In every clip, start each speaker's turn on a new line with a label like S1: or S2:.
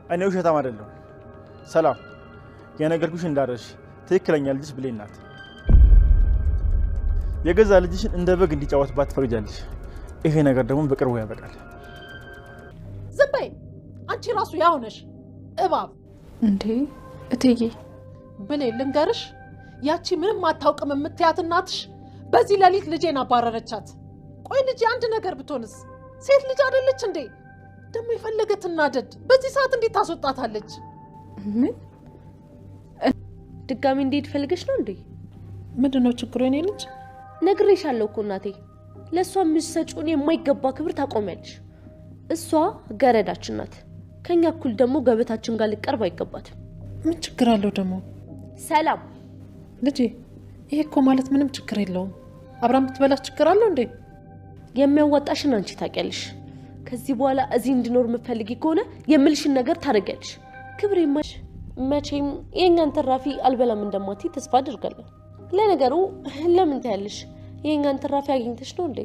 S1: እኔ ውሸታም አይደለም። ሰላም የነገርኩሽ እንዳረሽ ትክክለኛ ልጅሽ ብሌን ናት። የገዛ ልጅሽን እንደ በግ እንዲጫወትባት ትፈቅጃለሽ። ይሄ ነገር ደግሞ በቅርቡ ያበቃል።
S2: ዝም በይ አንቺ ራሱ ያው ነሽ እባብ።
S3: እንዴ እትዬ
S2: ብሌን ልንገርሽ፣ ያቺ ምንም አታውቅም የምትያት እናትሽ በዚህ ሌሊት ልጄን አባረረቻት። ቆይ ልጄ አንድ ነገር ብትሆንስ? ሴት ልጅ አይደለች እንዴ? ደግሞ የፈለገ ትናደድ በዚህ ሰዓት እንዴት ታስወጣታለች?
S3: ምን
S4: ድጋሚ እንዴት ፈልገሽ ነው እንዴ?
S2: ምንድነው ችግሩ? የኔ ልጅ
S4: ነግሬሻለሁ እኮ እናቴ፣ ለሷ የምትሰጪውን የማይገባ ክብር ታቆሚያለሽ። እሷ ገረዳችን ናት። ከኛ እኩል ደግሞ ገበታችን ጋር ልቀርብ አይገባትም።
S2: ምን ችግር አለው ደግሞ?
S4: ሰላም
S2: ልጄ፣ ይሄ እኮ ማለት ምንም ችግር የለውም። አብራም ብትበላሽ ችግር አለው እንዴ?
S4: የሚያዋጣሽን አንቺ ታውቂያለሽ። ከዚህ በኋላ እዚህ እንድኖር የምትፈልጊ ከሆነ የምልሽን ነገር ታደርጊያለሽ። ክብሬ መቼም የእኛን ተራፊ አልበላም እንደማትይ ተስፋ አድርጋለሁ። ለነገሩ ለምን ታያለሽ? የእኛን ተራፊ አግኝተሽ ነው እንዴ?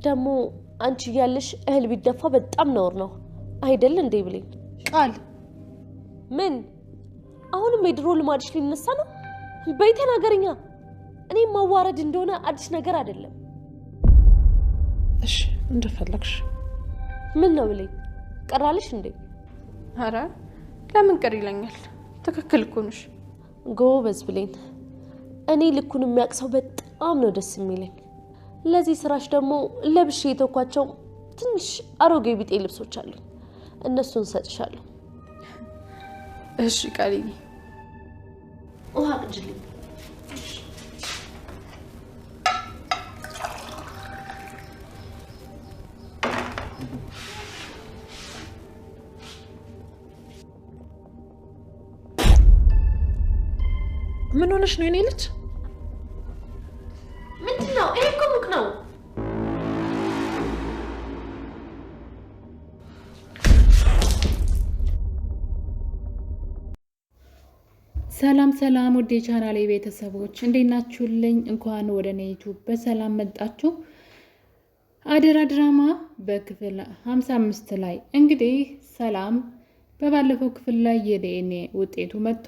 S4: ደግሞ አንቺ እያለሽ እህል ቢደፋ በጣም ነውር ነው አይደል እንዴ? ብሌን
S2: ቃል
S4: ምን አሁንም የድሮ ልማድሽ ሊነሳ ነው? በይ ተናገሪኛ። እኔ ማዋረድ እንደሆነ አዲስ ነገር አይደለም።
S2: እሺ እንደፈለግሽ።
S4: ምን ነው ብሌን ቀራለሽ እንዴ?
S3: አረ ለምን ቅር ይለኛል? ትክክል እኮ ነሽ።
S4: ጎበዝ ብሌን። እኔ ልኩን የሚያቅሰው በጣም ነው ደስ የሚለኝ። ለዚህ ስራሽ ደግሞ ለብሼ የተኳቸው ትንሽ አሮጌ ቢጤ ልብሶች አሉኝ፣ እነሱን ሰጥሻለሁ።
S3: እሺ ቃልዬ።
S4: ውሃ ቅጅልኝ።
S2: ምን ሆነሽ ነው የኔ ልጅ?
S4: ምንድነው? ይሄ እኮ ሙቅ ነው።
S5: ሰላም ሰላም፣ ወደ ቻናሌ ቤተሰቦች እንዴት ናችሁልኝ? እንኳን ወደ እኔ ዩቲዩብ በሰላም መጣችሁ። አደራ ድራማ በክፍል 55 ላይ እንግዲህ ሰላም በባለፈው ክፍል ላይ የዲኤንኤ ውጤቱ መጥቶ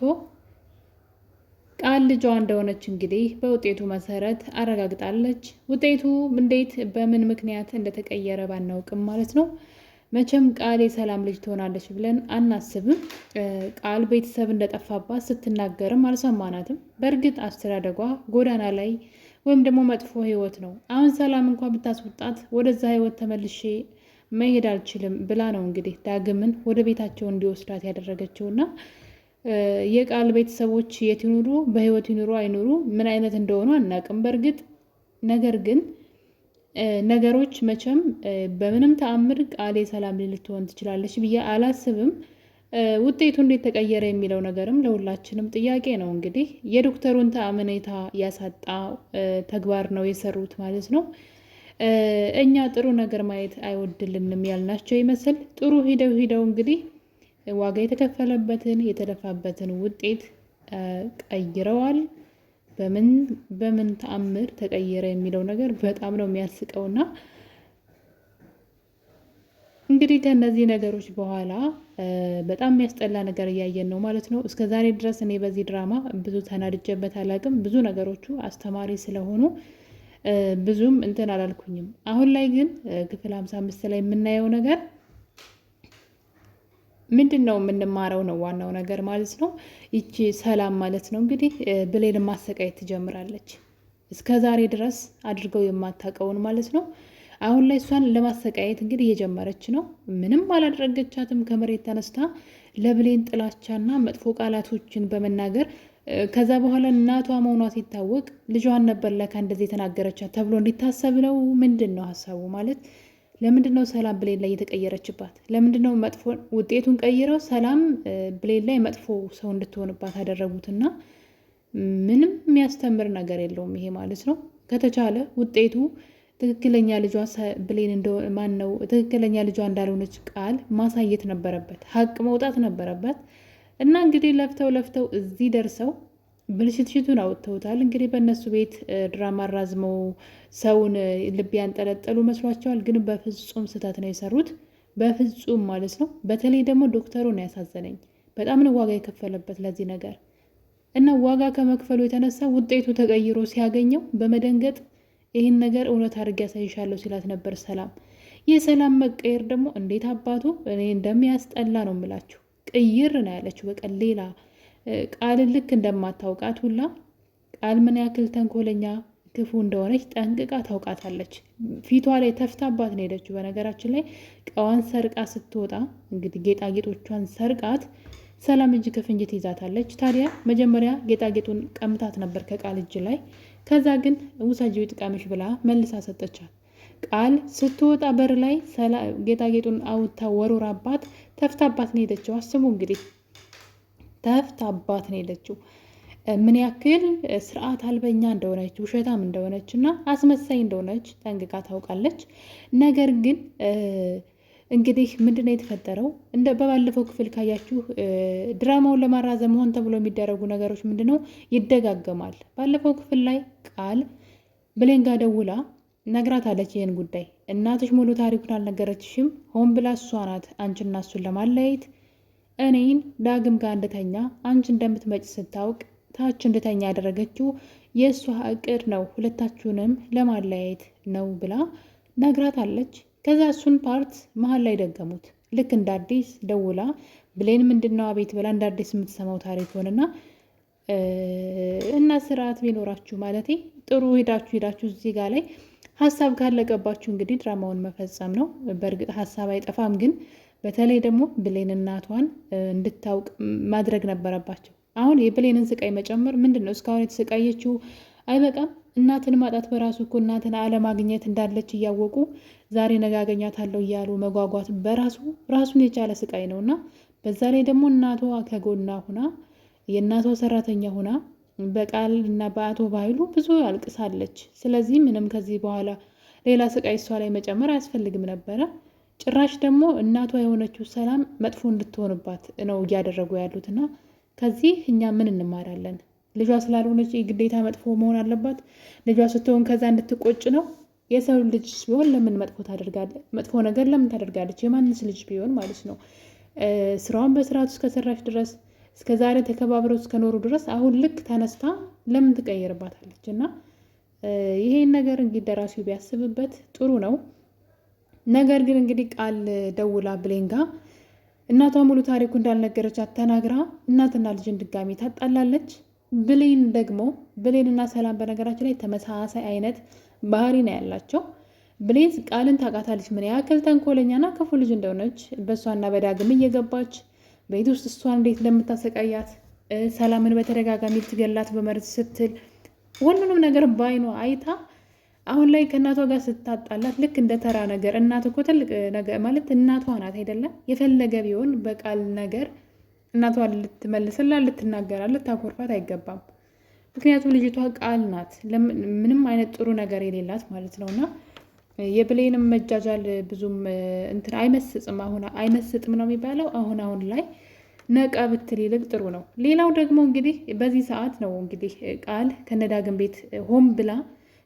S5: ቃል ልጇ እንደሆነች እንግዲህ በውጤቱ መሰረት አረጋግጣለች። ውጤቱ እንዴት በምን ምክንያት እንደተቀየረ ባናውቅም ማለት ነው መቼም ቃል የሰላም ልጅ ትሆናለች ብለን አናስብም። ቃል ቤተሰብ እንደጠፋባት ስትናገርም አልሰማናትም። በእርግጥ አስተዳደጓ ጎዳና ላይ ወይም ደግሞ መጥፎ ህይወት ነው። አሁን ሰላም እንኳን ብታስወጣት ወደዛ ህይወት ተመልሼ መሄድ አልችልም ብላ ነው እንግዲህ ዳግምን ወደ ቤታቸው እንዲወስዳት ያደረገችውና የቃል ቤተሰቦች የት ይኑሩ፣ በህይወት ይኑሩ አይኑሩ፣ ምን አይነት እንደሆኑ አናውቅም። በእርግጥ ነገር ግን ነገሮች መቼም በምንም ተአምር ቃል የሰላም ልትሆን ትችላለች ብዬ አላስብም። ውጤቱ እንዴት ተቀየረ የሚለው ነገርም ለሁላችንም ጥያቄ ነው። እንግዲህ የዶክተሩን ተአምኔታ ያሳጣ ተግባር ነው የሰሩት ማለት ነው። እኛ ጥሩ ነገር ማየት አይወድልንም ያልናቸው ይመስል ጥሩ ሂደው እንግዲህ ዋጋ የተከፈለበትን የተለፋበትን ውጤት ቀይረዋል። በምን ተአምር ተቀየረ የሚለው ነገር በጣም ነው የሚያስቀውና እንግዲህ ከነዚህ ነገሮች በኋላ በጣም የሚያስጠላ ነገር እያየን ነው ማለት ነው። እስከዛሬ ድረስ እኔ በዚህ ድራማ ብዙ ተናድጄበት አላውቅም። ብዙ ነገሮቹ አስተማሪ ስለሆኑ ብዙም እንትን አላልኩኝም። አሁን ላይ ግን ክፍል 55 ላይ የምናየው ነገር ምንድን ነው የምንማረው ነው ዋናው ነገር ማለት ነው። ይቺ ሰላም ማለት ነው እንግዲህ ብሌን ማሰቃየት ትጀምራለች። እስከ ዛሬ ድረስ አድርገው የማታውቀውን ማለት ነው። አሁን ላይ እሷን ለማሰቃየት እንግዲህ እየጀመረች ነው። ምንም አላደረገቻትም። ከመሬት ተነስታ ለብሌን ጥላቻና መጥፎ ቃላቶችን በመናገር ከዛ በኋላ እናቷ መሆኗ ሲታወቅ ልጇን ነበር ለካ እንደዚህ የተናገረቻት ተብሎ እንዲታሰብ ነው። ምንድን ነው ሀሳቡ ማለት ለምንድን ነው ሰላም ብሌን ላይ የተቀየረችባት? ለምንድን ነው መጥፎ ውጤቱን ቀይረው ሰላም ብሌን ላይ መጥፎ ሰው እንድትሆንባት ያደረጉትና ምንም የሚያስተምር ነገር የለውም ይሄ ማለት ነው። ከተቻለ ውጤቱ ትክክለኛ ልጇ ብሌን እንደሆነ ማን ነው ትክክለኛ ልጇ እንዳልሆነች ቃል ማሳየት ነበረበት፣ ሀቅ መውጣት ነበረበት። እና እንግዲህ ለፍተው እዚህ ደርሰው ብልሽትሽቱን አውጥተውታል። እንግዲህ በእነሱ ቤት ድራማ አራዝመው ሰውን ልብ ያንጠለጠሉ መስሏቸዋል፣ ግን በፍጹም ስህተት ነው የሰሩት። በፍጹም ማለት ነው። በተለይ ደግሞ ዶክተሩ ነው ያሳዘነኝ። በጣም ነው ዋጋ የከፈለበት ለዚህ ነገር እና ዋጋ ከመክፈሉ የተነሳ ውጤቱ ተቀይሮ ሲያገኘው በመደንገጥ ይህን ነገር እውነት አድርጌ ያሳይሻለሁ ሲላት ነበር ሰላም። የሰላም መቀየር ደግሞ እንዴት አባቱ እኔ እንደሚያስጠላ ነው የምላችሁ። ቅይር ነው ያለችው። በቃ ሌላ ቃልን ልክ እንደማታውቃት ሁላ ቃል ምን ያክል ተንኮለኛ ክፉ እንደሆነች ጠንቅቃ ታውቃታለች። ፊቷ ላይ ተፍታባት ነው ሄደችው። በነገራችን ላይ እቃዋን ሰርቃ ስትወጣ እንግዲህ ጌጣጌጦቿን ሰርቃት ሰላም እጅ ከፍንጅ ትይዛታለች። ታዲያ መጀመሪያ ጌጣጌጡን ቀምታት ነበር ከቃል እጅ ላይ። ከዛ ግን ውሰጂው ጥቀምሽ ብላ መልሳ ሰጠቻት። ቃል ስትወጣ በር ላይ ጌጣጌጡን አውጥታ ወሮራባት ተፍታባት ነው ሄደችው። አስቡ እንግዲህ ተፍታባት ነው ሄደችው። ምን ያክል ስርዓት አልበኛ እንደሆነች ውሸታም እንደሆነች እና አስመሳይ እንደሆነች ጠንቅቃ ታውቃለች። ነገር ግን እንግዲህ ምንድነው የተፈጠረው? በባለፈው ክፍል ካያችሁ ድራማውን ለማራዘም ሆን ተብሎ የሚደረጉ ነገሮች ምንድነው ይደጋገማል። ባለፈው ክፍል ላይ ቃል ብሌን ጋ ደውላ ነግራታለች ይህን ጉዳይ። እናትሽ ሙሉ ታሪኩን አልነገረችሽም? ሆን ብላ እሷ ናት አንቺና እሱን ለማለያየት እኔን ዳግም ጋር እንድተኛ አንቺ እንደምትመጭ ስታውቅ ታች እንድተኛ ያደረገችው የእሷ እቅድ ነው፣ ሁለታችሁንም ለማለያየት ነው ብላ ነግራታለች። ከዛ እሱን ፓርት መሀል ላይ ደገሙት። ልክ እንደ አዲስ ደውላ ብሌን ምንድነው አቤት ብላ እንደ አዲስ የምትሰማው ታሪክ ሆነና እና ስርዓት ቢኖራችሁ ማለት ጥሩ ሄዳችሁ እዚህ ጋር ላይ ሀሳብ ካለቀባችሁ እንግዲህ ድራማውን መፈጸም ነው። በእርግጥ ሀሳብ አይጠፋም፣ ግን በተለይ ደግሞ ብሌን እናቷን እንድታውቅ ማድረግ ነበረባቸው። አሁን የብሌንን ስቃይ መጨመር ምንድን ነው? እስካሁን የተሰቃየችው አይበቃም? እናትን ማጣት በራሱ እኮ እናትን አለማግኘት እንዳለች እያወቁ ዛሬ ነገ አገኛታለሁ እያሉ መጓጓት በራሱ ራሱን የቻለ ስቃይ ነው። እና በዛ ላይ ደግሞ እናቷ ከጎና ሁና የእናቷ ሰራተኛ ሁና በቃል እና በአቶ ባይሉ ብዙ አልቅሳለች። ስለዚህ ምንም ከዚህ በኋላ ሌላ ስቃይ እሷ ላይ መጨመር አያስፈልግም ነበረ። ጭራሽ ደግሞ እናቷ የሆነችው ሰላም መጥፎ እንድትሆንባት ነው እያደረጉ ያሉትና ከዚህ እኛ ምን እንማራለን? ልጇ ስላልሆነች ግዴታ መጥፎ መሆን አለባት? ልጇ ስትሆን ከዛ እንድትቆጭ ነው? የሰው ልጅ ቢሆን ለምን መጥፎ ነገር ለምን ታደርጋለች? የማንስ ልጅ ቢሆን ማለት ነው። ስራዋን በስርዓቱ እስከሰራች ድረስ እስከ ዛሬ ተከባብረው እስከኖሩ ድረስ አሁን ልክ ተነስታ ለምን ትቀየርባታለች? እና ይሄን ነገር እንግዲህ ደራሲው ቢያስብበት ጥሩ ነው። ነገር ግን እንግዲህ ቃል ደውላ ብሌን ጋ እናቷ ሙሉ ታሪኩ እንዳልነገረቻት ተናግራ እናትና ልጅን ድጋሚ ታጣላለች። ብሌን ደግሞ ብሌንና ሰላም በነገራችን ላይ ተመሳሳይ አይነት ባህሪ ነው ያላቸው። ብሌን ቃልን ታውቃታለች ምን ያክል ተንኮለኛና ክፉ ልጅ እንደሆነች በእሷና በዳግም እየገባች ቤት ውስጥ እሷን እንዴት እንደምታሰቃያት ሰላምን በተደጋጋሚ ልትገላት በመርዝ ስትል ሁሉንም ነገር ባይኗ አይታ አሁን ላይ ከእናቷ ጋር ስታጣላት ልክ እንደ ተራ ነገር እናት እኮ ትልቅ ነገር ማለት እናቷ ናት አይደለም። የፈለገ ቢሆን በቃል ነገር እናቷ ልትመልስላት ልትናገራት ልታኮርፋት አይገባም። ምክንያቱም ልጅቷ ቃል ናት፣ ምንም አይነት ጥሩ ነገር የሌላት ማለት ነው። እና የብሌንም መጃጃል ብዙም እንትን አይመስጥም። አሁን አይመስጥም ነው የሚባለው። አሁን ላይ ነቃ ብትል ይልቅ ጥሩ ነው። ሌላው ደግሞ እንግዲህ በዚህ ሰዓት ነው እንግዲህ ቃል ከነዳግም ቤት ሆን ብላ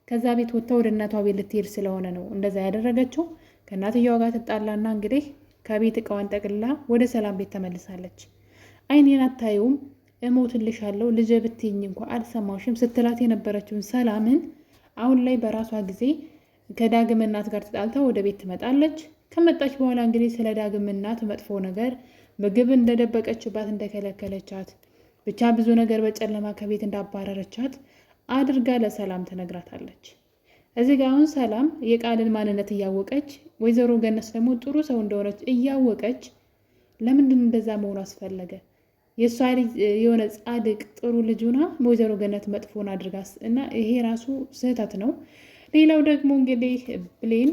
S5: ከዛ ቤት ወጥታ ወደ እናቷ ቤት ልትሄድ ስለሆነ ነው እንደዛ ያደረገችው። ከእናትየዋ ጋር ትጣላና እንግዲህ ከቤት እቃዋን ጠቅልላ ወደ ሰላም ቤት ተመልሳለች። አይኔን አታየውም እሞትልሻለሁ ልጄ ብትይኝ እንኳ አልሰማሽም ስትላት የነበረችውን ሰላምን አሁን ላይ በራሷ ጊዜ ከዳግም እናት ጋር ተጣልታ ወደ ቤት ትመጣለች። ከመጣች በኋላ እንግዲህ ስለ ዳግም እናት መጥፎ ነገር ምግብ እንደደበቀችባት እንደከለከለቻት ብቻ ብዙ ነገር በጨለማ ከቤት እንዳባረረቻት አድርጋ ለሰላም ትነግራታለች። እዚህ ጋር አሁን ሰላም የቃልን ማንነት እያወቀች ወይዘሮ ገነት ደግሞ ጥሩ ሰው እንደሆነች እያወቀች ለምንድን እንደዛ መሆኑ አስፈለገ? የእሷ የሆነ ጻድቅ ጥሩ ልጁና ወይዘሮ ገነት መጥፎን አድርጋስ እና ይሄ ራሱ ስህተት ነው። ሌላው ደግሞ እንግዲህ ብሌን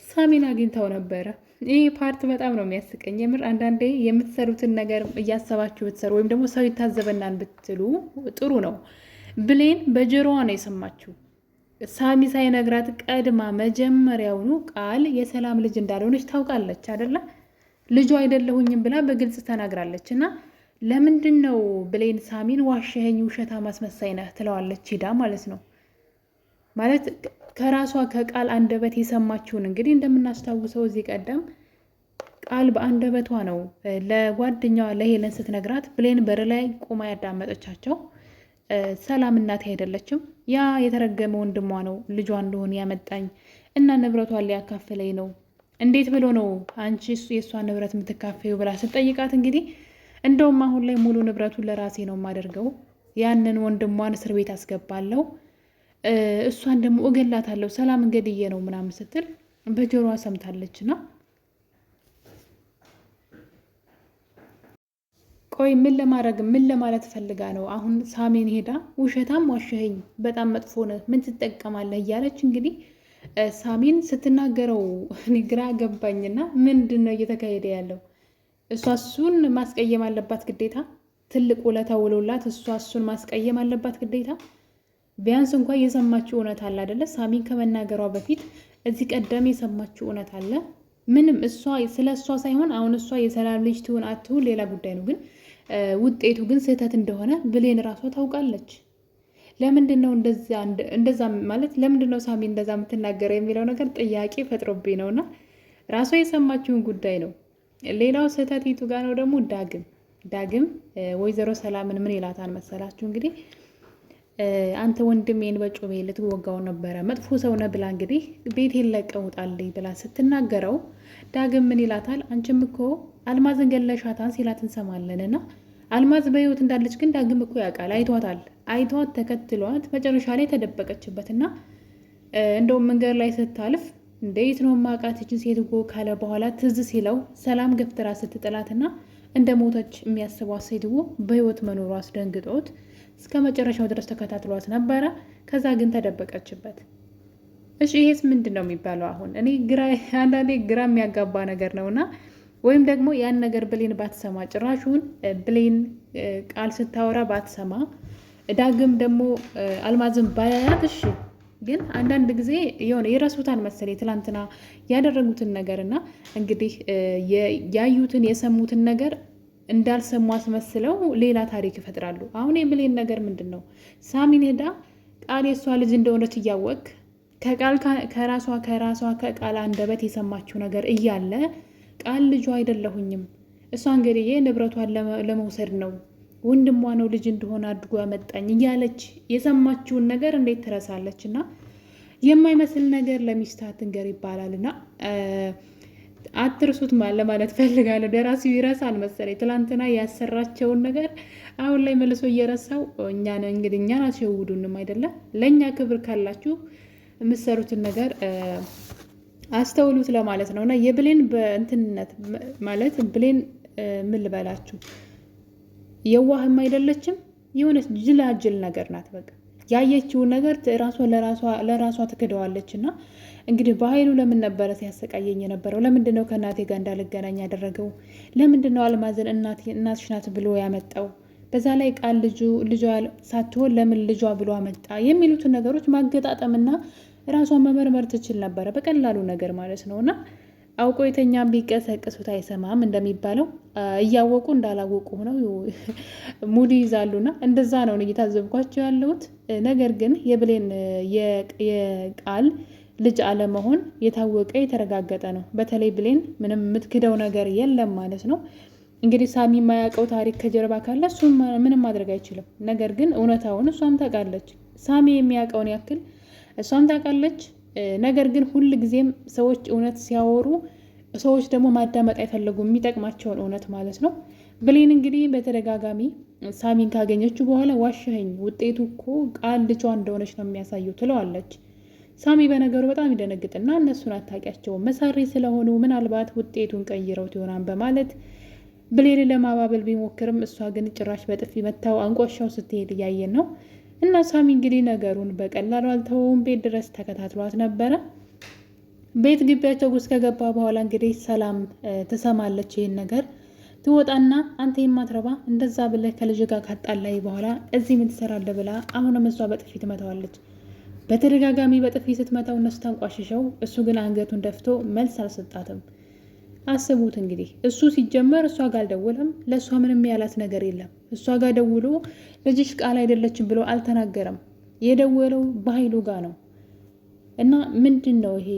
S5: ሳሚን አግኝታው ነበረ። ይህ ፓርት በጣም ነው የሚያስቀኝ። የምር አንዳንዴ የምትሰሩትን ነገር እያሰባችሁ ብትሰሩ ወይም ደግሞ ሰው ይታዘበናል ብትሉ ጥሩ ነው። ብሌን በጆሮዋ ነው የሰማችው። ሳሚ ሳይነግራት ቀድማ መጀመሪያውኑ ቃል የሰላም ልጅ እንዳልሆነች ታውቃለች አይደለ? ልጁ አይደለሁኝም ብላ በግልጽ ተናግራለች። እና ለምንድን ነው ብሌን ሳሚን ዋሸኸኝ፣ ውሸታም አስመሳይ ነህ ትለዋለች ሂዳ ማለት ነው። ማለት ከራሷ ከቃል አንደበት የሰማችውን እንግዲህ እንደምናስታውሰው እዚህ ቀደም ቃል በአንደበቷ ነው ለጓደኛዋ ለሄለን ስትነግራት ብሌን በር ላይ ቆማ ያዳመጠቻቸው። ሰላም እናቴ አይደለችም፣ ያ የተረገመ ወንድሟ ነው ልጇ እንደሆነ ያመጣኝ እና ንብረቷን ሊያካፍለኝ ነው፣ እንዴት ብሎ ነው አንቺ የእሷ ንብረት የምትካፈዩ ብላ ስትጠይቃት እንግዲህ እንደውም አሁን ላይ ሙሉ ንብረቱን ለራሴ ነው የማደርገው፣ ያንን ወንድሟን እስር ቤት አስገባለሁ፣ እሷን ደግሞ እገላታለሁ፣ ሰላም እንገድዬ ነው ምናምን ስትል በጆሮዋ ሰምታለችና ቆይ ምን ለማለት ፈልጋ ነው አሁን ሳሚን ሄዳ ውሸታም ዋሸኸኝ፣ በጣም መጥፎ ነህ፣ ምን ትጠቀማለህ እያለች እንግዲህ ሳሚን ስትናገረው ግራ ገባኝና ምንድን ነው እየተካሄደ ያለው? እሷ እሱን ማስቀየም አለባት ግዴታ? ትልቅ ውለታ ውሎላት እሷ እሱን ማስቀየም አለባት ግዴታ? ቢያንስ እንኳን የሰማችው እውነት አለ አይደለ? ሳሚን ከመናገሯ በፊት እዚህ ቀደም የሰማችው እውነት አለ። ምንም እሷ ስለ እሷ ሳይሆን አሁን እሷ የሰላም ልጅ ትሁን አትሁን ሌላ ጉዳይ ነው፣ ግን ውጤቱ ግን ስህተት እንደሆነ ብሌን ራሷ ታውቃለች። ለምንድን ነው እንደዛ ማለት ለምንድን ነው ሳሚ እንደዛ የምትናገረው የሚለው ነገር ጥያቄ ፈጥሮብኝ ነውና ራሷ የሰማችውን ጉዳይ ነው። ሌላው ስህተት ይቱ ጋር ነው ደግሞ ዳግም ወይዘሮ ሰላምን ምን ይላታል መሰላችሁ እንግዲህ አንተ ወንድሜን በጩቤ ልትወጋው ነበረ መጥፎ ሰው ነህ ብላ እንግዲህ ቤቴን ለቀህ ውጣልኝ ብላ ስትናገረው ዳግም ምን ይላታል? አንቺም እኮ አልማዝን ገለሻታን ሲላት እንሰማለንና አልማዝ በህይወት እንዳለች ግን ዳግም እኮ ያውቃል፣ አይቷት ተከትሏት መጨረሻ ላይ ተደበቀችበትና እንደውም መንገድ ላይ ስታልፍ እንዴት ነው ማቃት እችን ሴት እኮ ካለ በኋላ ትዝ ሲለው ሰላም ገፍትራ ስትጥላትና እንደ ሞተች የሚያስቧት ሴትዮ በህይወት መኖሯ አስደንግጦት እስከ መጨረሻው ድረስ ተከታትሏት ነበረ። ከዛ ግን ተደበቀችበት። እሺ ይሄስ ምንድን ነው የሚባለው? አሁን እኔ አንዳንዴ ግራ የሚያጋባ ነገር ነውና ወይም ደግሞ ያን ነገር ብሌን ባትሰማ ጭራሹን ብሌን ቃል ስታወራ ባትሰማ ዳግም ደግሞ አልማዝን ባያያት እሺ። ግን አንዳንድ ጊዜ የሆነ የረሱታን መሰለኝ ትላንትና ያደረጉትን ነገር እና እንግዲህ ያዩትን የሰሙትን ነገር እንዳልሰሙ አስመስለው ሌላ ታሪክ ይፈጥራሉ። አሁን የብሌን ነገር ምንድን ነው? ሳሚን ሄዳ ቃል የእሷ ልጅ እንደሆነች እያወቅ ከራሷ ከቃል አንደበት የሰማችው ነገር እያለ ቃል ልጇ አይደለሁኝም እሷ እንግዲህ ንብረቷን ለመውሰድ ነው ወንድሟ ነው ልጅ እንደሆነ አድርጎ ያመጣኝ እያለች የሰማችውን ነገር እንዴት ትረሳለች? እና የማይመስል ነገር ለሚስት አትንገር ይባላልና አትርሱት ለማለት ፈልጋለሁ። ደራሲው ይረሳል መሰለኝ ትላንትና ያሰራቸውን ነገር አሁን ላይ መልሶ እየረሳው እኛን አትሸውዱንም አይደለም። ለእኛ ክብር ካላችሁ የምትሰሩትን ነገር አስተውሉት ለማለት ነው። እና የብሌን በእንትንነት ማለት ብሌን ምን ልበላችሁ የዋህም አይደለችም፣ የሆነች ጅላጅል ነገር ናት። በቃ ያየችውን ነገር ለራሷ ትክደዋለች። እና እንግዲህ በኃይሉ ለምን ነበረ ሲያሰቃየኝ የነበረው? ለምንድን ነው ከእናቴ ጋር እንዳልገናኝ ያደረገው? ለምንድን ነው አልማዝን እናትሽ ናት ብሎ ያመጣው? በዛ ላይ ቃል ልጇ ሳትሆን ለምን ልጇ ብሎ አመጣ? የሚሉትን ነገሮች ማገጣጠምና ራሷን መመርመር ትችል ነበረ፣ በቀላሉ ነገር ማለት ነው። እና አውቆ የተኛም ቢቀሰቅሱት አይሰማም እንደሚባለው እያወቁ እንዳላወቁ ሆነው ሙድ ይዛሉና እንደዛ ነው እየታዘብኳቸው ያለሁት። ነገር ግን የብሌን የቃል ልጅ አለመሆን የታወቀ የተረጋገጠ ነው። በተለይ ብሌን ምንም የምትክደው ነገር የለም ማለት ነው። እንግዲህ ሳሚ የማያውቀው ታሪክ ከጀርባ ካለ እሱም ምንም ማድረግ አይችልም። ነገር ግን እውነታውን እሷም ታውቃለች፣ ሳሚ የሚያውቀውን ያክል እሷም ታውቃለች። ነገር ግን ሁል ጊዜም ሰዎች እውነት ሲያወሩ ሰዎች ደግሞ ማዳመጥ አይፈለጉም፣ የሚጠቅማቸውን እውነት ማለት ነው። ብሌን እንግዲህ በተደጋጋሚ ሳሚን ካገኘችው በኋላ ዋሻኸኝ፣ ውጤቱ እኮ ቃል ልጇ እንደሆነች ነው የሚያሳየው ትለዋለች። ሳሚ በነገሩ በጣም ይደነግጥና እነሱን አታውቂያቸውም መሳሪ ስለሆኑ ምናልባት ውጤቱን ቀይረውት ይሆናል በማለት ብሌንን ለማባበል ቢሞክርም እሷ ግን ጭራሽ በጥፊ መታው አንቆሻው ስትሄድ እያየን ነው። እና ሳሚ እንግዲህ ነገሩን በቀላሉ አልተወውም፣ ቤት ድረስ ተከታትሏት ነበረ። ቤት ግቢያቸው ውስጥ ከገባ በኋላ እንግዲህ ሰላም ትሰማለች ይህን ነገር። ትወጣና አንተ የማትረባ እንደዛ ብለህ ከልጅ ጋር ካጣላይ በኋላ እዚህ ምን ትሰራለህ ብላ አሁንም እሷ በጥፊ ትመታዋለች። በተደጋጋሚ በጥፊ ስትመታው እነሱ ታንቋሽሸው፣ እሱ ግን አንገቱን ደፍቶ መልስ አልሰጣትም። አስቡት እንግዲህ እሱ ሲጀመር እሷ ጋር አልደወለም፣ ለእሷ ምንም ያላት ነገር የለም። እሷ ጋር ደውሎ ልጅሽ ቃል አይደለችም ብሎ አልተናገረም። የደወለው በኃይሉ ጋር ነው። እና ምንድን ነው ይሄ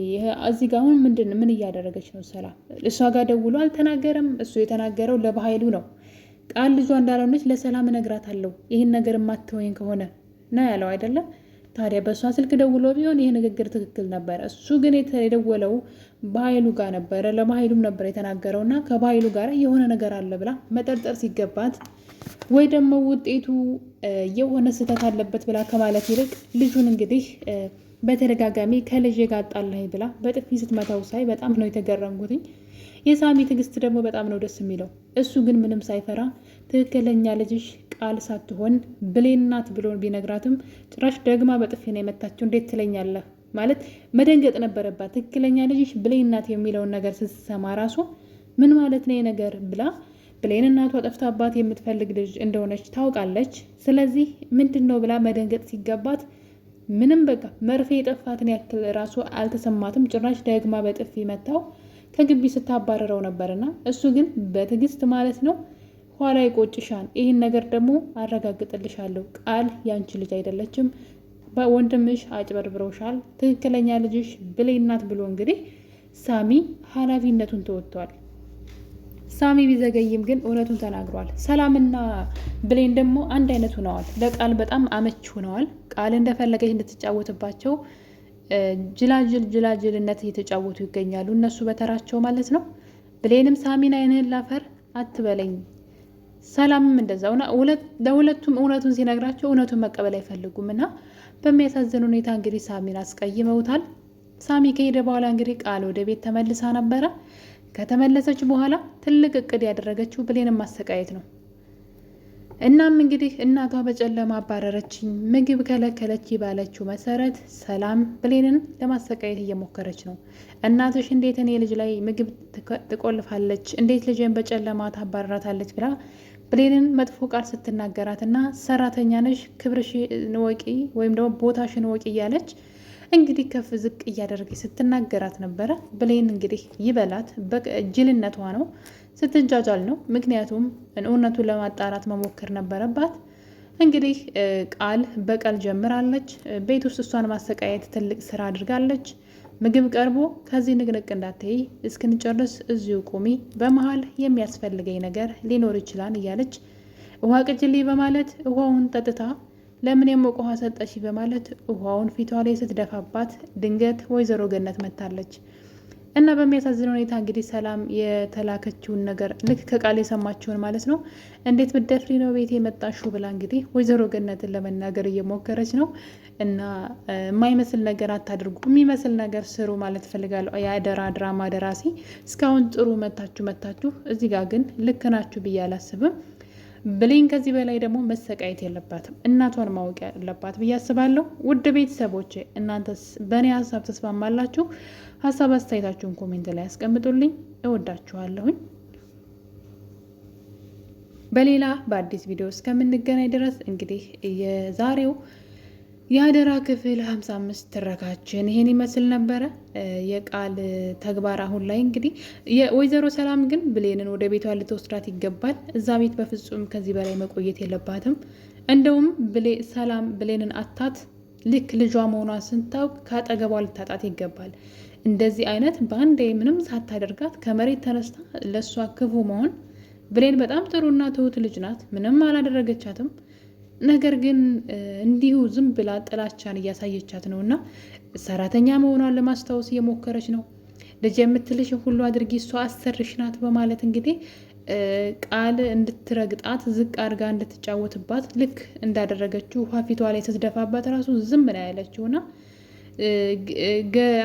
S5: እዚህ ጋር አሁን ምን እያደረገች ነው ሰላም? እሷ ጋር ደውሎ አልተናገረም። እሱ የተናገረው ለበኃይሉ ነው። ቃል ልጇ እንዳልሆነች ለሰላም እነግራታለሁ ይህን ነገር የማትወኝ ከሆነ ነው ያለው አይደለም። ታዲያ በእሷ ስልክ ደውሎ ቢሆን ይህ ንግግር ትክክል ነበረ። እሱ ግን የደወለው በኃይሉ ጋር ነበረ፣ ለበኃይሉም ነበር የተናገረው እና ከበኃይሉ ጋር የሆነ ነገር አለ ብላ መጠርጠር ሲገባት ወይ ደግሞ ውጤቱ የሆነ ስህተት አለበት ብላ ከማለት ይልቅ ልጁን እንግዲህ በተደጋጋሚ ከልጄ ጋር አጣላኝ ብላ በጥፊ ስትመታው ሳይ በጣም ነው የተገረምኩትኝ። የሳሚ ትዕግስት ደግሞ በጣም ነው ደስ የሚለው። እሱ ግን ምንም ሳይፈራ ትክክለኛ ልጅሽ ቃል ሳትሆን ብሌን ናት ብሎ ቢነግራትም ጭራሽ ደግማ በጥፊ ነው የመታቸው። እንዴት ትለኛለህ ማለት መደንገጥ ነበረባት። ትክክለኛ ልጅሽ ብሌን ናት የሚለውን ነገር ስትሰማ ራሱ ምን ማለት ነው ነገር ብላ ብሌን እናቷ ጠፍታባት የምትፈልግ ልጅ እንደሆነች ታውቃለች። ስለዚህ ምንድን ነው ብላ መደንገጥ ሲገባት ምንም በቃ መርፌ የጠፋትን ያክል ራሱ አልተሰማትም። ጭራሽ ደግማ በጥፊ መታው ከግቢ ስታባረረው ነበርና እሱ ግን በትዕግስት ማለት ነው ኋላ ይቆጭሻል፣ ይህን ነገር ደግሞ አረጋግጥልሻለሁ፣ ቃል ያንቺ ልጅ አይደለችም፣ ወንድምሽ አጭበርብረውሻል፣ ትክክለኛ ልጅሽ ብሌን ናት ብሎ እንግዲህ ሳሚ ኃላፊነቱን ተወጥቷል። ሳሚ ቢዘገይም ግን እውነቱን ተናግሯል። ሰላምና ብሌን ደግሞ አንድ አይነት ሆነዋል። ለቃል አመች ሆነዋል። ቃል እንደፈለገች እንድትጫወትባቸው ጅላጅልነት እየተጫወቱ ይገኛሉ። እነሱ በተራቸው ማለት ነው። ብሌንም ሳሚን አይንህን ላፈር አትበለኝ፣ ሰላምም እንደዛው ለሁለቱም እውነቱን ሲነግራቸው እውነቱን መቀበል አይፈልጉም እና በሚያሳዝን ሁኔታ እንግዲህ ሳሚን አስቀይመውታል። ሳሚ ከሄደ በኋላ እንግዲህ ቃል ወደ ቤት ተመልሳ ነበረ። ከተመለሰች በኋላ ትልቅ እቅድ ያደረገችው ብሌንን ማሰቃየት ነው። እናም እንግዲህ እናቷ በጨለማ አባረረችኝ፣ ምግብ ከለከለች ባለችው መሰረት ሰላም ብሌንን ለማሰቃየት እየሞከረች ነው። እናትሽ እንዴት እኔ ልጅ ላይ ምግብ ትቆልፋለች፣ እንዴት ልጅን በጨለማ ታባረራታለች ብላ ብሌንን መጥፎ ቃል ስትናገራት እና ሰራተኛ ነሽ ክብርሽን ወቂ ወይም ደግሞ ቦታሽን ወቂ እያለች እንግዲህ ከፍ ዝቅ እያደረገች ስትናገራት ነበረ። ብሌን እንግዲህ ይበላት ጅልነቷ ነው፣ ስትጃጃል ነው። ምክንያቱም እውነቱን ለማጣራት መሞከር ነበረባት። እንግዲህ ቃል በቀል ጀምራለች። ቤት ውስጥ እሷን ማሰቃየት ትልቅ ስራ አድርጋለች። ምግብ ቀርቦ ከዚህ ንቅንቅ እንዳትይ እስክንጨርስ እዚሁ ቁሚ፣ በመሀል የሚያስፈልገኝ ነገር ሊኖር ይችላል እያለች ውሃ ቅጅልኝ በማለት ውሃውን ጠጥታ ለምን የሞቀ ውሃ ሰጠሽ በማለት ውሃውን ፊቷ ላይ ስትደፋባት ድንገት ወይዘሮ ገነት መታለች እና በሚያሳዝን ሁኔታ እንግዲህ ሰላም የተላከችውን ነገር ልክ ከቃል የሰማችውን ማለት ነው እንዴት ብትደፍሪ ነው ቤት የመጣሽው ብላ እንግዲህ ወይዘሮ ገነትን ለመናገር እየሞከረች ነው። እና የማይመስል ነገር አታድርጉ፣ የሚመስል ነገር ስሩ ማለት ፈልጋለሁ። የአደራ ድራማ ደራሲ እስካሁን ጥሩ መታችሁ፣ እዚህ ጋር ግን ልክ ናችሁ ብዬ አላስብም። ብሌን ከዚህ በላይ ደግሞ መሰቃየት የለባትም፣ እናቷን ማወቅ ያለባት ብዬ አስባለሁ። ውድ ቤተሰቦቼ እናንተስ በእኔ ሀሳብ ተስማማላችሁ? ሀሳብ አስተያየታችሁን ኮሜንት ላይ ያስቀምጡልኝ። እወዳችኋለሁኝ። በሌላ በአዲስ ቪዲዮ እስከምንገናኝ ድረስ እንግዲህ የዛሬው የአደራ ክፍል 55 ትረካችን ይሄን ይመስል ነበረ። የቃል ተግባር አሁን ላይ እንግዲህ የወይዘሮ ሰላም ግን ብሌንን ወደ ቤቷ ልትወስዳት ይገባል። እዛ ቤት በፍጹም ከዚህ በላይ መቆየት የለባትም። እንደውም ሰላም ብሌንን አታት ልክ ልጇ መሆኗን ስንታውቅ ከአጠገቧ ልታጣት ይገባል። እንደዚህ አይነት በአንዴ ምንም ሳታደርጋት ከመሬት ተነስታ ለእሷ ክፉ መሆን። ብሌን በጣም ጥሩና ትሁት ልጅ ናት፣ ምንም አላደረገቻትም። ነገር ግን እንዲሁ ዝም ብላ ጥላቻን እያሳየቻት ነው እና ሰራተኛ መሆኗን ለማስታወስ እየሞከረች ነው። ልጅ የምትልሽ ሁሉ አድርጊ፣ እሷ አሰርሽ ናት በማለት እንግዲህ ቃል እንድትረግጣት ዝቅ አድርጋ እንድትጫወትባት ልክ እንዳደረገችው ውሃ ፊቷ ላይ ስትደፋባት ራሱ ዝም ነው ያለችው እና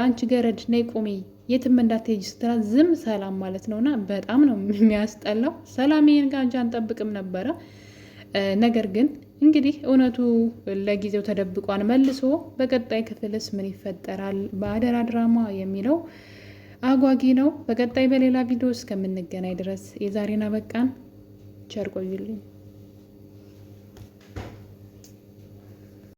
S5: አንቺ ገረድ ነይ ቁሚ የትም እንዳትሄጂ ስትላት ዝም ሰላም ማለት ነውና በጣም ነው የሚያስጠላው። ሰላም ይሄን ጋር እንጂ አንጠብቅም ነበረ። ነገር ግን እንግዲህ እውነቱ ለጊዜው ተደብቋን መልሶ በቀጣይ ክፍልስ ምን ይፈጠራል በአደራ ድራማ የሚለው አጓጊ ነው። በቀጣይ በሌላ ቪዲዮ እስከምንገናኝ ድረስ የዛሬን አበቃን። ቸር ቆዩልኝ።